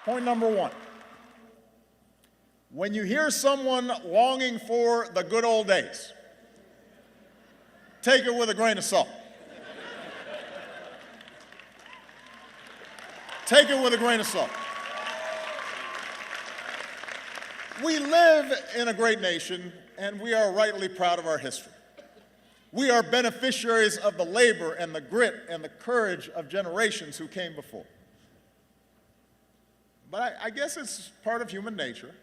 Point number one. When you hear someone longing for the good old days, take it with a grain of salt. Take it with a grain of salt. We live in a great nation, and we are rightly proud of our history. We are beneficiaries of the labor and the grit and the courage of generations who came before. But I guess it's part of human nature,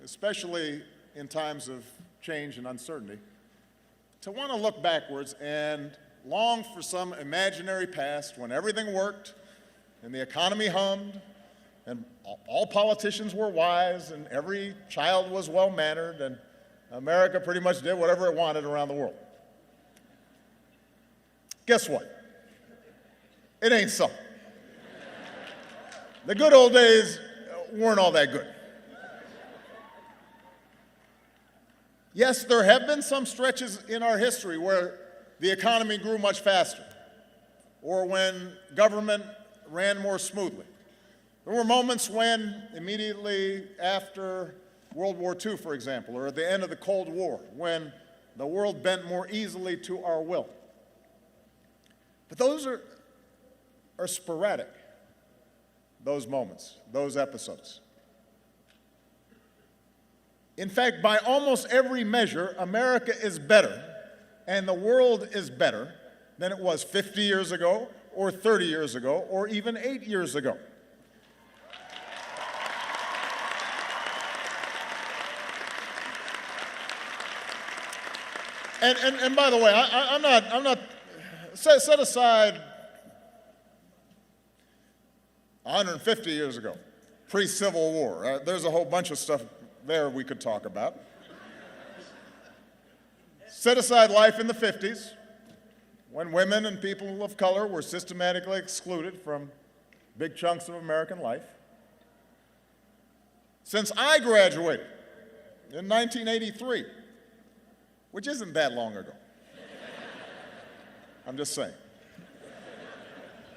especially in times of change and uncertainty, to want to look backwards and long for some imaginary past when everything worked and the economy hummed and all politicians were wise and every child was well-mannered and America pretty much did whatever it wanted around the world. Guess what? It ain't so. The good old days weren't all that good. Yes, there have been some stretches in our history where the economy grew much faster, or when government ran more smoothly. There were moments when, immediately after World War II, for example, or at the end of the Cold War, when the world bent more easily to our will. But those are sporadic, those moments, those episodes. In fact, by almost every measure, America is better and the world is better than it was 50 years ago, or 30 years ago, or even 8 years ago. And by the way, I'm not set aside 150 years ago, pre-Civil War. There's a whole bunch of stuff there we could talk about. Set aside life in the 50s, when women and people of color were systematically excluded from big chunks of American life. Since I graduated in 1983, which isn't that long ago, I'm just saying.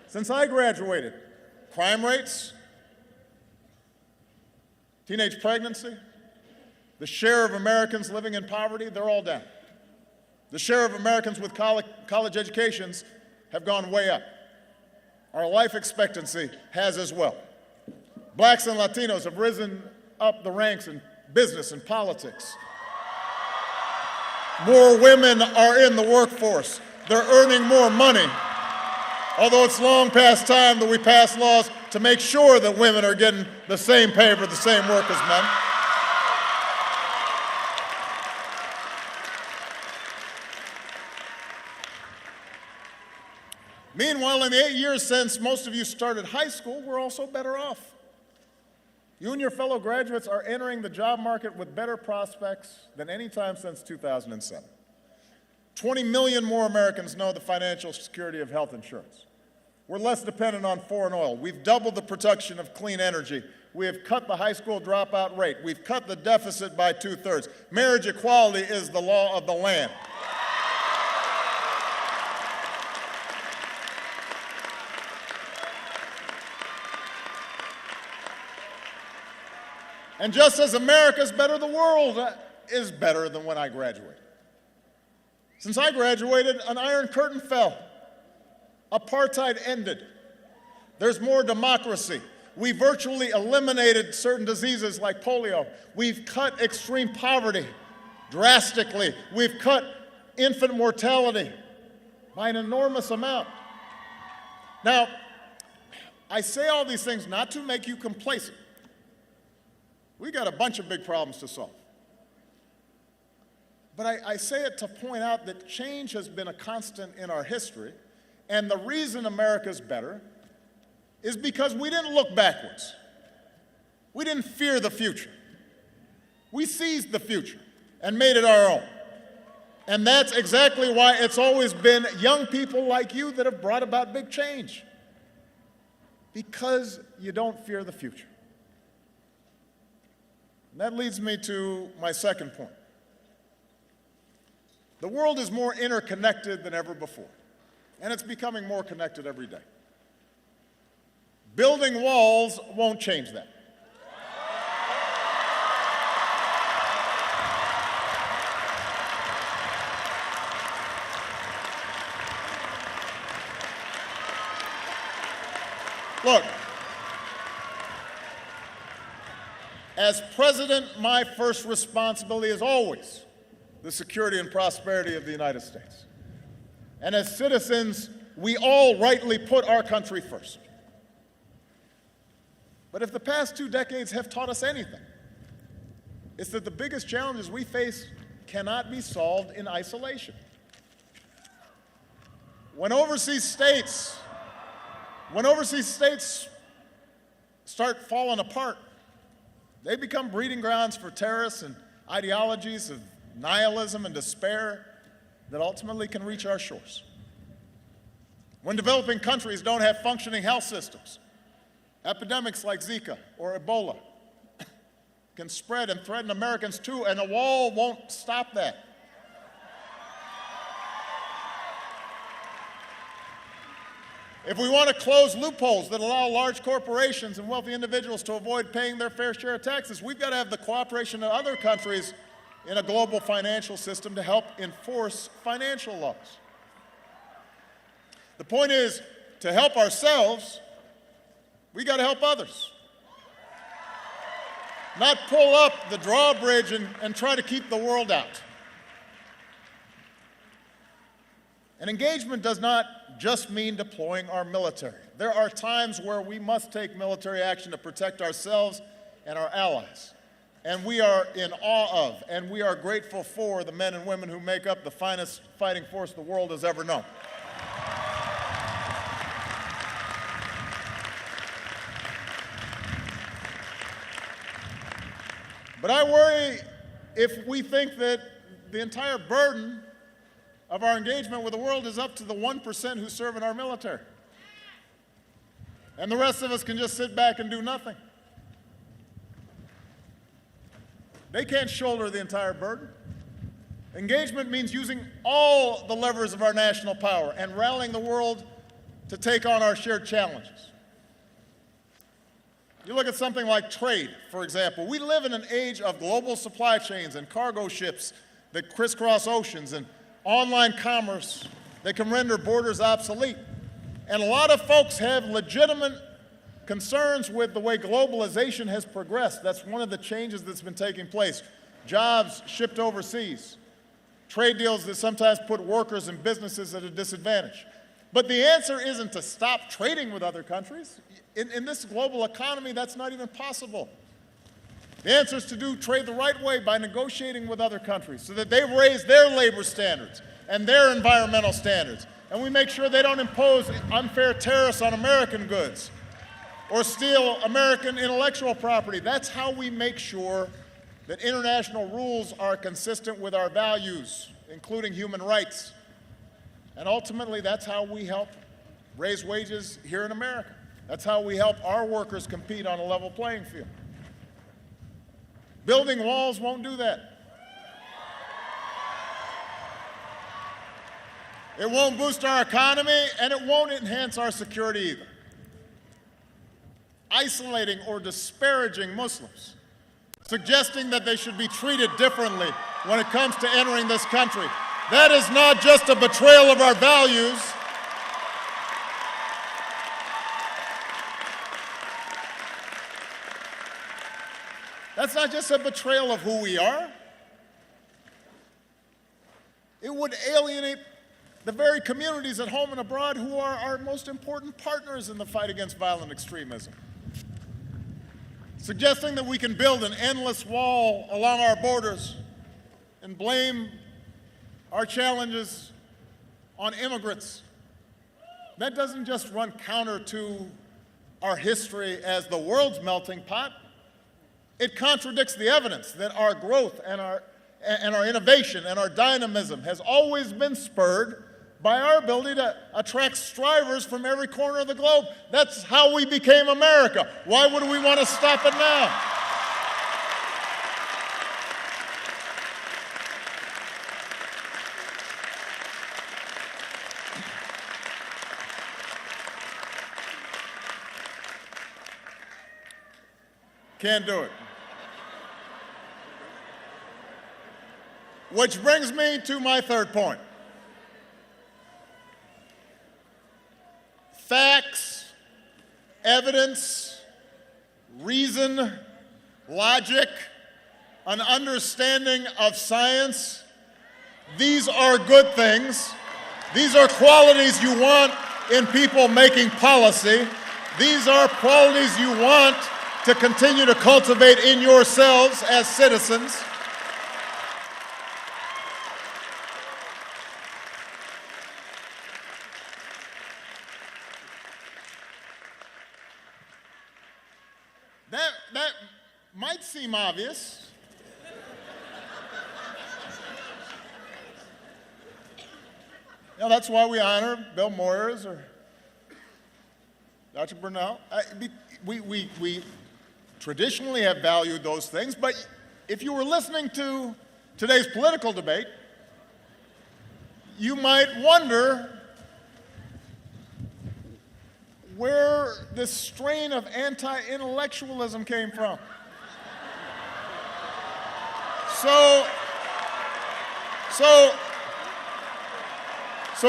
Since I graduated, crime rates, teenage pregnancy, the share of Americans living in poverty, they're all down. The share of Americans with college educations have gone way up. Our life expectancy has as well. Blacks and Latinos have risen up the ranks in business and politics. More women are in the workforce. They're earning more money. Although it's long past time that we pass laws to make sure that women are getting the same pay for the same work as men. Meanwhile, in the 8 years since most of you started high school, we're also better off. You and your fellow graduates are entering the job market with better prospects than any time since 2007. 20 million more Americans know the financial security of health insurance. We're less dependent on foreign oil. We've doubled the production of clean energy. We have cut the high school dropout rate. We've cut the deficit by 2/3. Marriage equality is the law of the land. And just as America's better, the world is better than when I graduated. Since I graduated, an iron curtain fell. Apartheid ended. There's more democracy. We virtually eliminated certain diseases like polio. We've cut extreme poverty drastically. We've cut infant mortality by an enormous amount. Now, I say all these things not to make you complacent. We got a bunch of big problems to solve. But I say it to point out that change has been a constant in our history, and the reason America's better is because we didn't look backwards. We didn't fear the future. We seized the future and made it our own. And that's exactly why it's always been young people like you that have brought about big change. Because you don't fear the future. And that leads me to my second point. The world is more interconnected than ever before, and it's becoming more connected every day. Building walls won't change that. Look, as president, my first responsibility is always the security and prosperity of the United States. And as citizens, we all rightly put our country first. But if the past 2 decades have taught us anything, it's that the biggest challenges we face cannot be solved in isolation. When overseas states start falling apart, they become breeding grounds for terrorists and ideologies of nihilism and despair that ultimately can reach our shores. When developing countries don't have functioning health systems, epidemics like Zika or Ebola can spread and threaten Americans too, and a wall won't stop that. If we want to close loopholes that allow large corporations and wealthy individuals to avoid paying their fair share of taxes, we've got to have the cooperation of other countries in a global financial system to help enforce financial laws. The point is, to help ourselves, we got to help others. Not pull up the drawbridge and try to keep the world out. And engagement does not just mean deploying our military. There are times where we must take military action to protect ourselves and our allies. And we are in awe of, and we are grateful for the men and women who make up the finest fighting force the world has ever known. But I worry if we think that the entire burden of our engagement with the world is up to the 1% who serve in our military. And the rest of us can just sit back and do nothing. They can't shoulder the entire burden. Engagement means using all the levers of our national power and rallying the world to take on our shared challenges. You look at something like trade, for example. We live in an age of global supply chains and cargo ships that crisscross oceans and online commerce that can render borders obsolete. And a lot of folks have legitimate concerns with the way globalization has progressed. That's one of the changes that's been taking place. Jobs shipped overseas, trade deals that sometimes put workers and businesses at a disadvantage. But the answer isn't to stop trading with other countries. In this global economy, that's not even possible. The answer is to do trade the right way by negotiating with other countries so that they raise their labor standards and their environmental standards. And we make sure they don't impose unfair tariffs on American goods or steal American intellectual property. That's how we make sure that international rules are consistent with our values, including human rights. And ultimately, that's how we help raise wages here in America. That's how we help our workers compete on a level playing field. Building walls won't do that. It won't boost our economy, and it won't enhance our security either. Isolating or disparaging Muslims, suggesting that they should be treated differently when it comes to entering this country, that is not just a betrayal of our values. That's not just a betrayal of who we are. It would alienate the very communities at home and abroad who are our most important partners in the fight against violent extremism. Suggesting that we can build an endless wall along our borders and blame our challenges on immigrants. That doesn't just run counter to our history as the world's melting pot. It contradicts the evidence that our growth and our innovation and our dynamism has always been spurred by our ability to attract strivers from every corner of the globe. That's how we became America. Why would we want to stop it now? Can't do it. Which brings me to my third point. Facts evidence, reason, logic, an understanding of science. These are good things. These are qualities you want in people making policy. These are qualities you want to continue to cultivate in yourselves as citizens. That might seem obvious. You know, that's why we honor Bill Moyers or Dr. Burnell. We traditionally have valued those things, but if you were listening to today's political debate, you might wonder where this strain of anti-intellectualism came from. So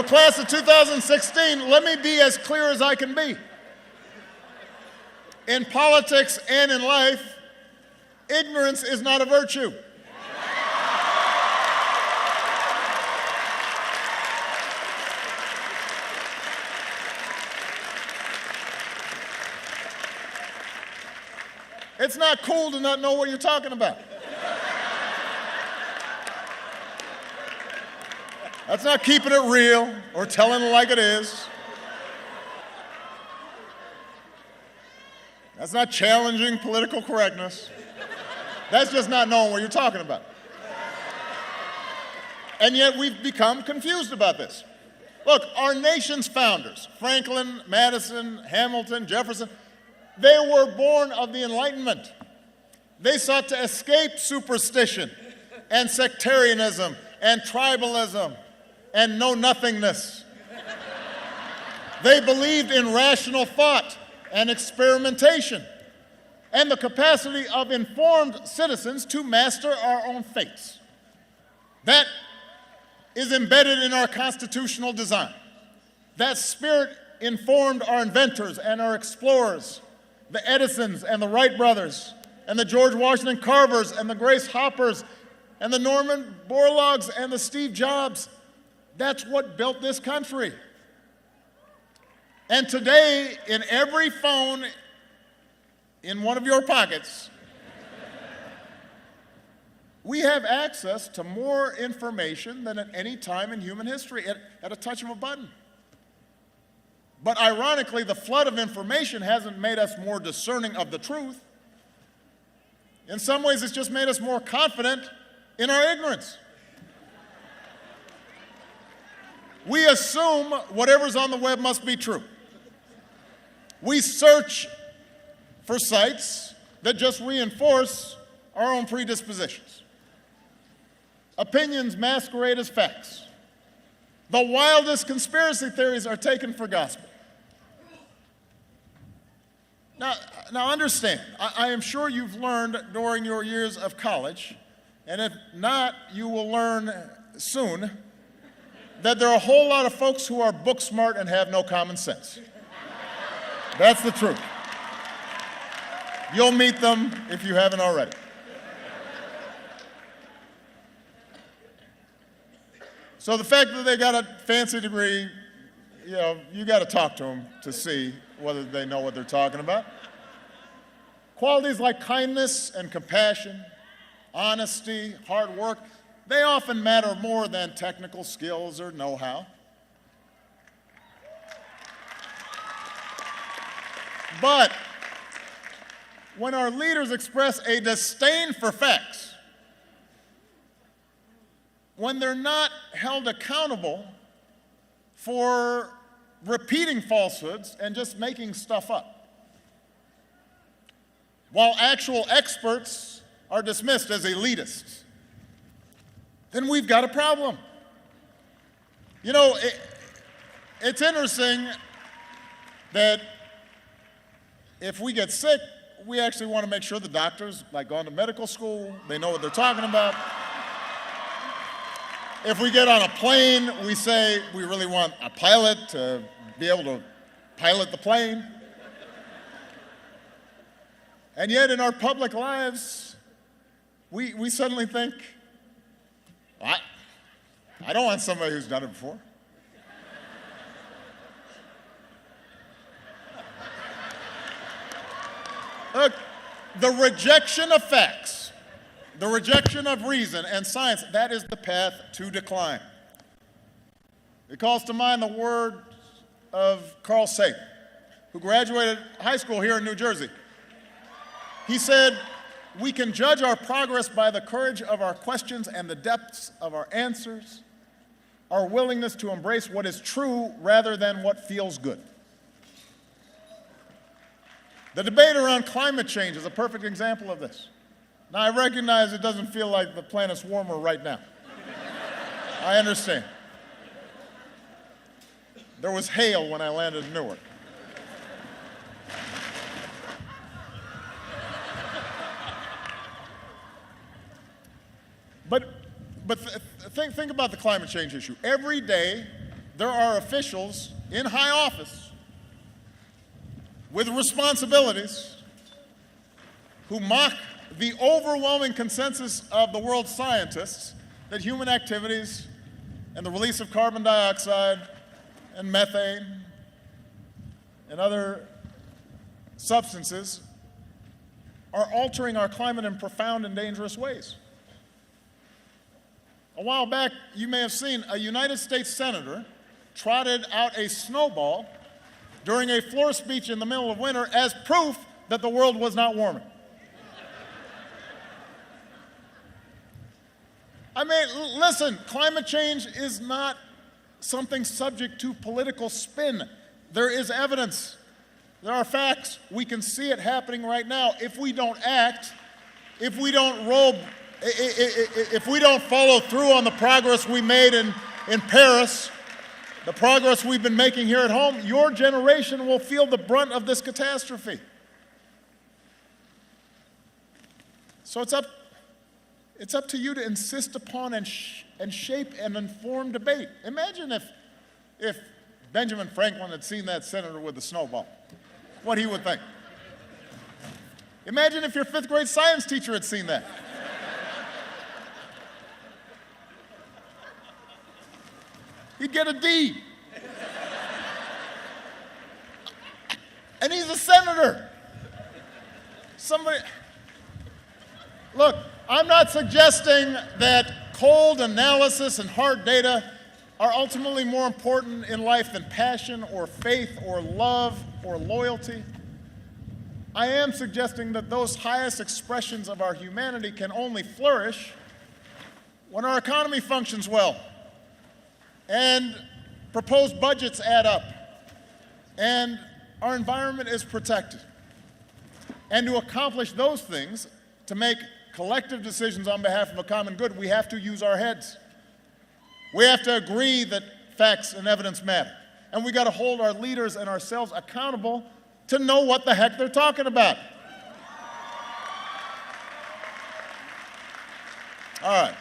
class of 2016, let me be as clear as I can be. In politics and in life, ignorance is not a virtue. It's not cool to not know what you're talking about. That's not keeping it real or telling it like it is. That's not challenging political correctness. That's just not knowing what you're talking about. And yet we've become confused about this. Look, our nation's founders, Franklin, Madison, Hamilton, Jefferson, they were born of the Enlightenment. They sought to escape superstition and sectarianism and tribalism and know-nothingness. They believed in rational thought and experimentation and the capacity of informed citizens to master our own fates. That is embedded in our constitutional design. That spirit informed our inventors and our explorers, the Edisons and the Wright brothers, and the George Washington Carvers and the Grace Hoppers, and the Norman Borlaugs and the Steve Jobs. That's what built this country. And today, in every phone in one of your pockets, we have access to more information than at any time in human history at a touch of a button. But ironically, the flood of information hasn't made us more discerning of the truth. In some ways, it's just made us more confident in our ignorance. We assume whatever's on the web must be true. We search for sites that just reinforce our own predispositions. Opinions masquerade as facts. The wildest conspiracy theories are taken for gospel. Now understand, I am sure you've learned during your years of college, and if not, you will learn soon, that there are a whole lot of folks who are book smart and have no common sense. That's the truth. You'll meet them if you haven't already. So the fact that they got a fancy degree, you got to talk to them to see whether they know what they're talking about. Qualities like kindness and compassion, honesty, hard work, they often matter more than technical skills or know-how. But when our leaders express a disdain for facts, when they're not held accountable for repeating falsehoods and just making stuff up, while actual experts are dismissed as elitists, then we've got a problem. It's interesting that if we get sick, we actually want to make sure the doctors, like gone to medical school, they know what they're talking about. If we get on a plane, we say we really want a pilot to be able to pilot the plane. And yet in our public lives, we suddenly think, I don't want somebody who's done it before. Look, the rejection of facts, the rejection of reason and science, that is the path to decline. It calls to mind the words of Carl Sagan, who graduated high school here in New Jersey. He said, "We can judge our progress by the courage of our questions and the depths of our answers, our willingness to embrace what is true rather than what feels good." The debate around climate change is a perfect example of this. Now, I recognize it doesn't feel like the planet's warmer right now. I understand. There was hail when I landed in Newark. But think about the climate change issue. Every day, there are officials in high office with responsibilities who mock the overwhelming consensus of the world's scientists that human activities and the release of carbon dioxide and methane and other substances are altering our climate in profound and dangerous ways. A while back, you may have seen a United States senator trotted out a snowball during a floor speech in the middle of winter as proof that the world was not warming. I mean, listen, climate change is not something subject to political spin. There is evidence. There are facts. We can see it happening right now. If we don't act, if we don't follow through on the progress we made in Paris, the progress we've been making here at home, your generation will feel the brunt of this catastrophe. So it's up to you to insist upon and shape an informed debate. Imagine if Benjamin Franklin had seen that senator with the snowball, what he would think. Imagine if your fifth grade science teacher had seen that. He'd get a D. And he's a senator. Look, I'm not suggesting that cold analysis and hard data are ultimately more important in life than passion or faith or love or loyalty. I am suggesting that those highest expressions of our humanity can only flourish when our economy functions well, and proposed budgets add up, and our environment is protected. And to accomplish those things, to make collective decisions on behalf of a common good, we have to use our heads. We have to agree that facts and evidence matter. And we got to hold our leaders and ourselves accountable to know what the heck they're talking about. All right.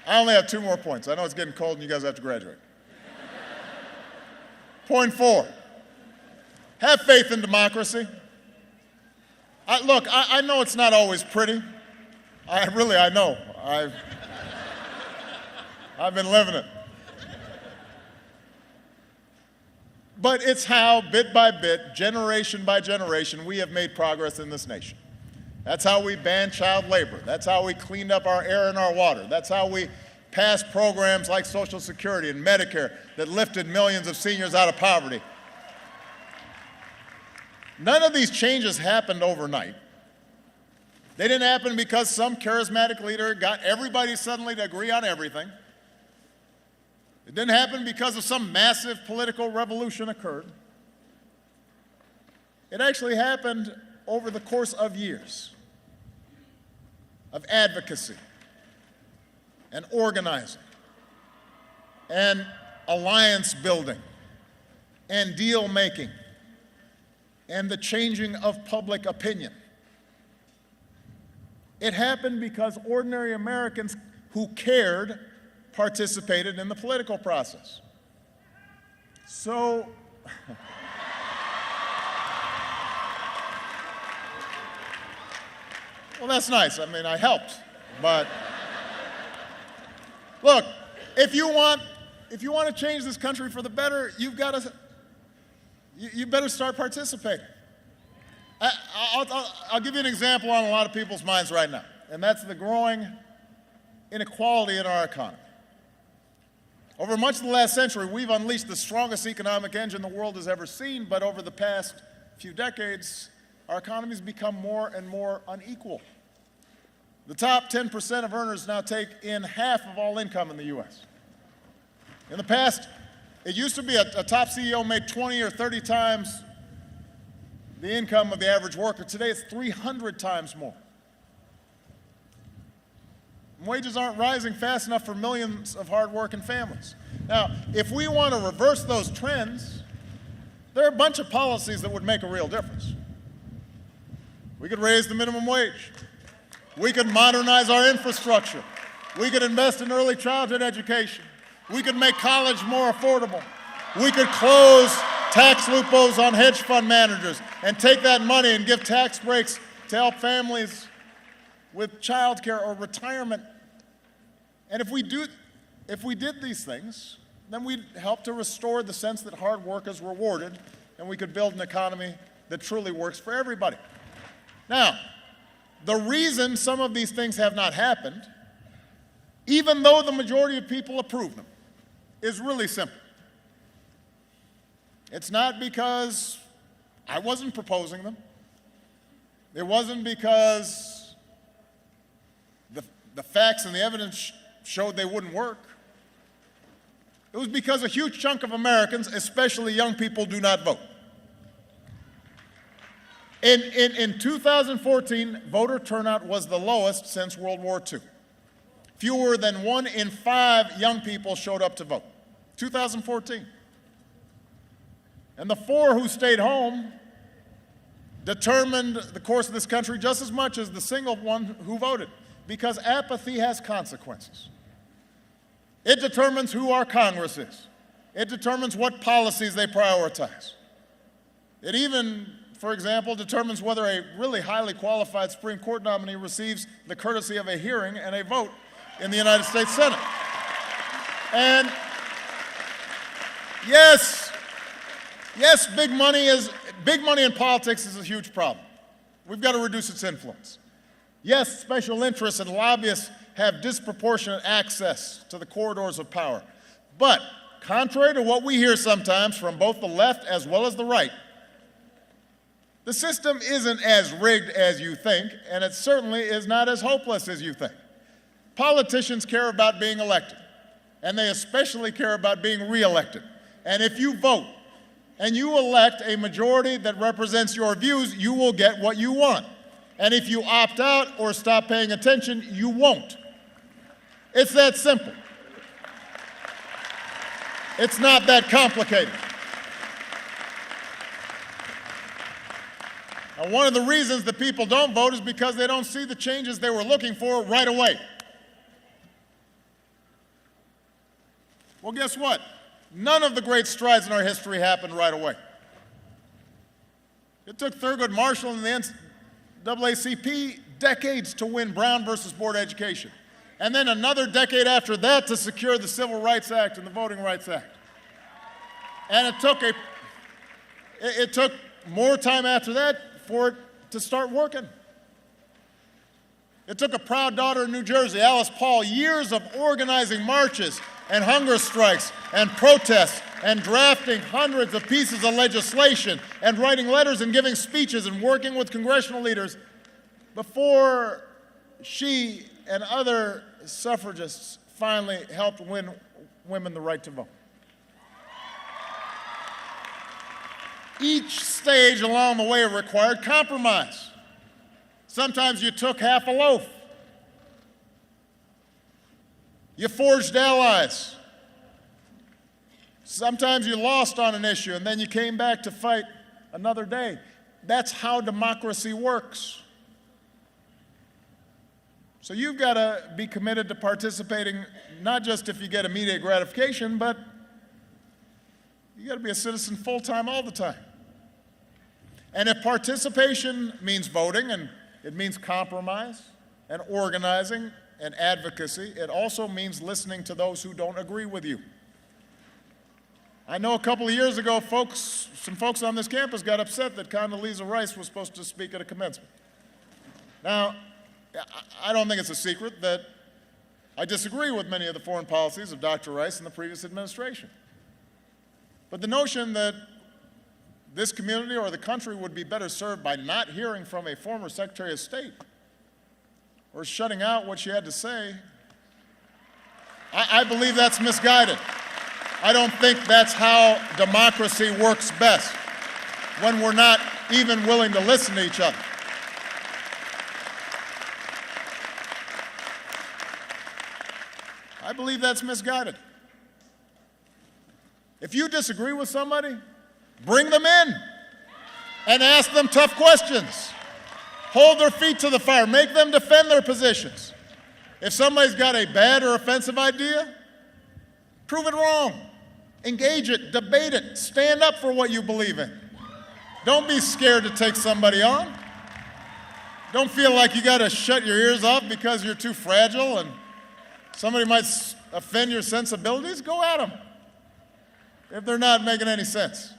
I only have 2 more points. I know it's getting cold and you guys have to graduate. Point 4, have faith in democracy. Look, I know it's not always pretty. I know. I've been living it. But it's how, bit by bit, generation by generation, we have made progress in this nation. That's how we banned child labor. That's how we cleaned up our air and our water. That's how we passed programs like Social Security and Medicare that lifted millions of seniors out of poverty. None of these changes happened overnight. They didn't happen because some charismatic leader got everybody suddenly to agree on everything. It didn't happen because of some massive political revolution occurred. It actually happened over the course of years of advocacy and organizing and alliance building and deal making and the changing of public opinion. It happened because ordinary Americans who cared participated in the political process. So, Well, that's nice. I mean, I helped. But look, if you want to change this country for the better, you better start participating. I'll give you an example on a lot of people's minds right now, and that's the growing inequality in our economy. Over much of the last century, we've unleashed the strongest economic engine the world has ever seen, but over the past few decades, our economy's become more and more unequal. The top 10% of earners now take in half of all income in the U.S. In the past, it used to be a top CEO made 20 or 30 times the income of the average worker. Today, it's 300 times more. Wages aren't rising fast enough for millions of hard-working families. Now, if we want to reverse those trends, there are a bunch of policies that would make a real difference. We could raise the minimum wage. We could modernize our infrastructure. We could invest in early childhood education. We could make college more affordable. We could close tax loopholes on hedge fund managers and take that money and give tax breaks to help families with child care or retirement. And if we did these things, then we'd help to restore the sense that hard work is rewarded, and we could build an economy that truly works for everybody. Now, the reason some of these things have not happened, even though the majority of people approve them, is really simple. It's not because I wasn't proposing them. It wasn't because the facts and the evidence showed they wouldn't work. It was because a huge chunk of Americans, especially young people, do not vote. In 2014, voter turnout was the lowest since World War II. Fewer than 1 in 5 young people showed up to vote. 2014. And the 4 who stayed home determined the course of this country just as much as the single one who voted, because apathy has consequences. It determines who our Congress is. It determines what policies they prioritize. It even, for example, determines whether a really highly qualified Supreme Court nominee receives the courtesy of a hearing and a vote in the United States Senate. And yes, big money in politics is a huge problem. We've got to reduce its influence. Yes, special interests and lobbyists have disproportionate access to the corridors of power. But contrary to what we hear sometimes from both the left as well as the right, the system isn't as rigged as you think, and it certainly is not as hopeless as you think. Politicians care about being elected, and they especially care about being reelected. And if you vote and you elect a majority that represents your views, you will get what you want. And if you opt out or stop paying attention, you won't. It's that simple. It's not that complicated. Now, one of the reasons that people don't vote is because they don't see the changes they were looking for right away. Well, guess what? None of the great strides in our history happened right away. It took Thurgood Marshall and the NAACP decades to win Brown versus Board education, and then another decade after that to secure the Civil Rights Act and the Voting Rights Act. And it took more time after that for it to start working. It took a proud daughter in New Jersey, Alice Paul, years of organizing marches and hunger strikes and protests and drafting hundreds of pieces of legislation and writing letters and giving speeches and working with congressional leaders before she and other suffragists finally helped win women the right to vote. Each stage along the way required compromise. Sometimes you took half a loaf. You forged allies. Sometimes you lost on an issue and then you came back to fight another day. That's how democracy works. So you've got to be committed to participating, not just if you get immediate gratification, but you got to be a citizen full-time all the time. And if participation means voting, and It means compromise and organizing and advocacy. It also means listening to those who don't agree with you. I know a couple of years ago, some folks on this campus got upset that Condoleezza Rice was supposed to speak at a commencement. Now, I don't think it's a secret that I disagree with many of the foreign policies of Dr. Rice and the previous administration. But the notion that this community or the country would be better served by not hearing from a former Secretary of State or shutting out what she had to say, I believe that's misguided. I don't think that's how democracy works best, when we're not even willing to listen to each other. I believe that's misguided. If you disagree with somebody, bring them in and ask them tough questions. Hold their feet to the fire. Make them defend their positions. If somebody's got a bad or offensive idea, prove it wrong. Engage it, debate it, stand up for what you believe in. Don't be scared to take somebody on. Don't feel like you got to shut your ears off because you're too fragile and somebody might offend your sensibilities. Go at them if they're not making any sense.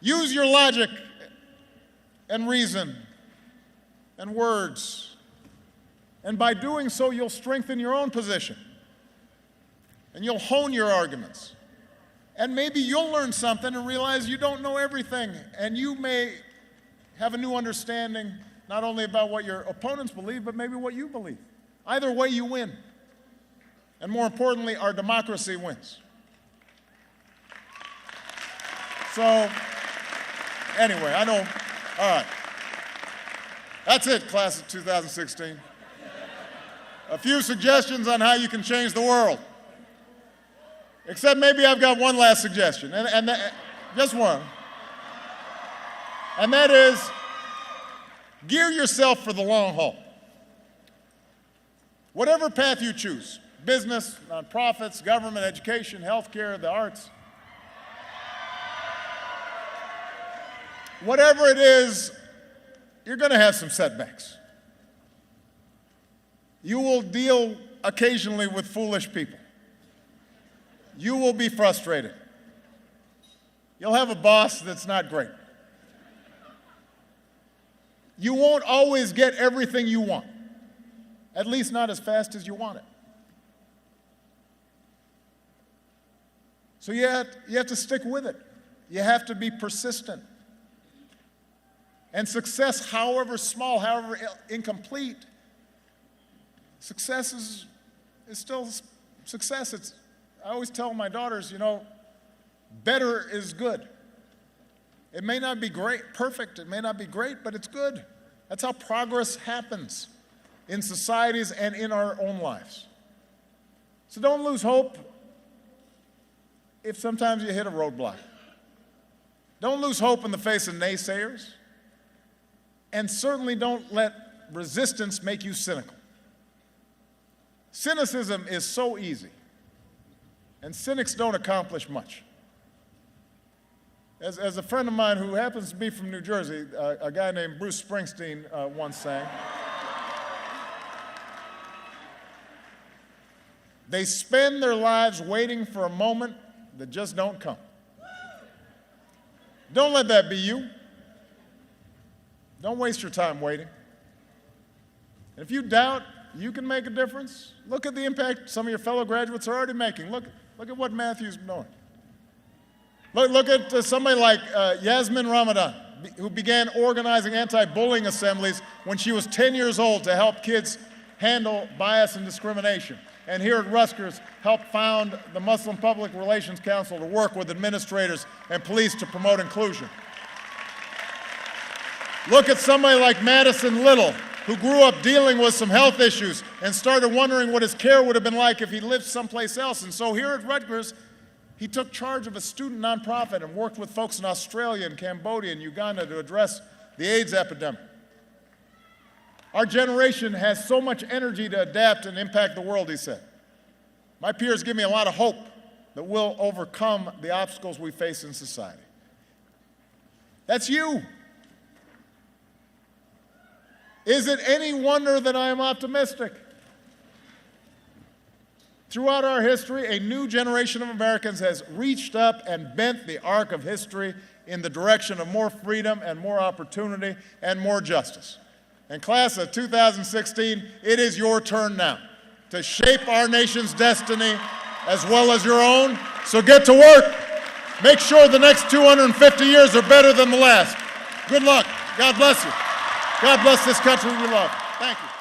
Use your logic and reason and words. And by doing so, you'll strengthen your own position. And you'll hone your arguments. And maybe you'll learn something and realize you don't know everything. And you may have a new understanding, not only about what your opponents believe, but maybe what you believe. Either way, you win. And more importantly, our democracy wins. So, anyway, I know, all right. That's it, class of 2016. A few suggestions on how you can change the world. Except maybe I've got one last suggestion, just one. And that is, gear yourself for the long haul. Whatever path you choose, business, nonprofits, government, education, healthcare, the arts, whatever it is, you're going to have some setbacks. You will deal occasionally with foolish people. You will be frustrated. You'll have a boss that's not great. You won't always get everything you want, at least not as fast as you want it. So you have to stick with it. You have to be persistent. And success, however small, however incomplete, success is still success. I always tell my daughters, better is good. It may not be perfect, it may not be great, but it's good. That's how progress happens in societies and in our own lives. So don't lose hope if sometimes you hit a roadblock. Don't lose hope in the face of naysayers. And certainly don't let resistance make you cynical. Cynicism is so easy, and cynics don't accomplish much. As a friend of mine who happens to be from New Jersey, a guy named Bruce Springsteen once sang, they spend their lives waiting for a moment that just don't come. Don't let that be you. Don't waste your time waiting. And if you doubt you can make a difference, look at the impact some of your fellow graduates are already making. Look at what Matthew's doing. Look at somebody like Yasmin Ramadan, who began organizing anti-bullying assemblies when she was 10 years old to help kids handle bias and discrimination. And here at Rutgers, helped found the Muslim Public Relations Council to work with administrators and police to promote inclusion. Look at somebody like Madison Little, who grew up dealing with some health issues and started wondering what his care would have been like if he lived someplace else. And so here at Rutgers, he took charge of a student nonprofit and worked with folks in Australia and Cambodia and Uganda to address the AIDS epidemic. Our generation has so much energy to adapt and impact the world, he said. My peers give me a lot of hope that we'll overcome the obstacles we face in society. That's you. Is it any wonder that I am optimistic? Throughout our history, a new generation of Americans has reached up and bent the arc of history in the direction of more freedom and more opportunity and more justice. And class of 2016, it is your turn now to shape our nation's destiny as well as your own. So get to work. Make sure the next 250 years are better than the last. Good luck. God bless you. God bless this country we love. Thank you.